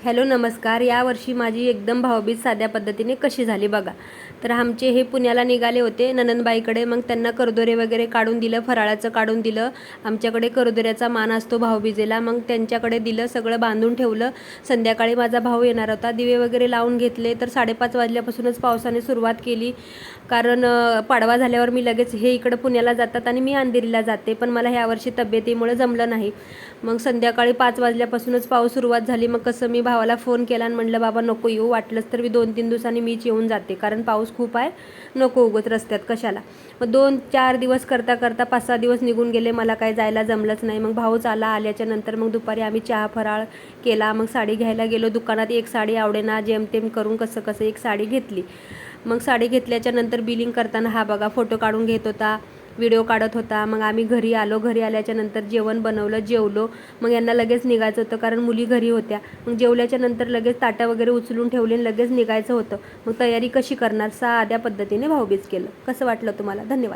Hello नमस्कार. यावर्षी माझी एकदम भाऊबीज साध्या पद्धतीने कशी झाली बघा. तर आमचे हे पुण्याला निघाले होते ननंदबाईकडे. मग त्यांना करदोरे वगैरे काढून दिलं, फराळाचं काढून दिलं. आमच्याकडे करदोऱ्याचा मान असतो भाऊबीजेला. मग त्यांच्याकडे दिलं, सगळं बांधून ठेवलं. संध्याकाळी माझा भाऊ येणार होता. दिवे वगैरे लावून घेतले. तर 5:30 वाजल्यापासूनच पावसाने सुरुवात केली. कारण पाडवा झाल्यावर मी लगेच हे इकडं पुण्याला जातात आणि मी अंधेरीला जाते. पण मला ह्यावर्षी तब्येतीमुळे जमलं नाही. मग संध्याकाळी 5 वाजल्यापासूनच पाऊस सुरुवात झाली. मग कसं मी भावाला फोन केला आणि म्हटलं बाबा नको येऊ, वाटलंच तर मी 2-3 दिवसांनी मीच येऊन जाते, कारण पाऊस खूप आहे, नको उगत रस्त्यात कशाला. मग 2-4 दिवस करता 5-6 दिवस निघून गेले. मला काय जायला जमलंच नाही. मग भाऊच आल्याच्या नंतर मग दुपारी आम्ही चहा फराळ केला. मग साडी घ्यायला गेलो दुकानात. एक साडी आवडेना, जेमतेम करून कसं एक साडी घेतली. मग साडी घेतल्याच्या नंतर बिलिंग करताना हा बघा फोटो काढून घेत होता, व्हिडिओ काढत होता. मग आम्ही घरी आलो. घरी आल्याच्या नंतर जेवण बनवलं, जेवलो. मग यांना लगेच निघायचं होतं कारण मुली घरी होत्या. मग जेवल्याच्या नंतर लगेच ताटं वगैरे उचलून ठेवली आणि लगेच निघायचं होतं. मग तयारी कशी करणार, साध्या पद्धतीने भाऊबीज केलं. कसं वाटलं तुम्हाला? धन्यवाद.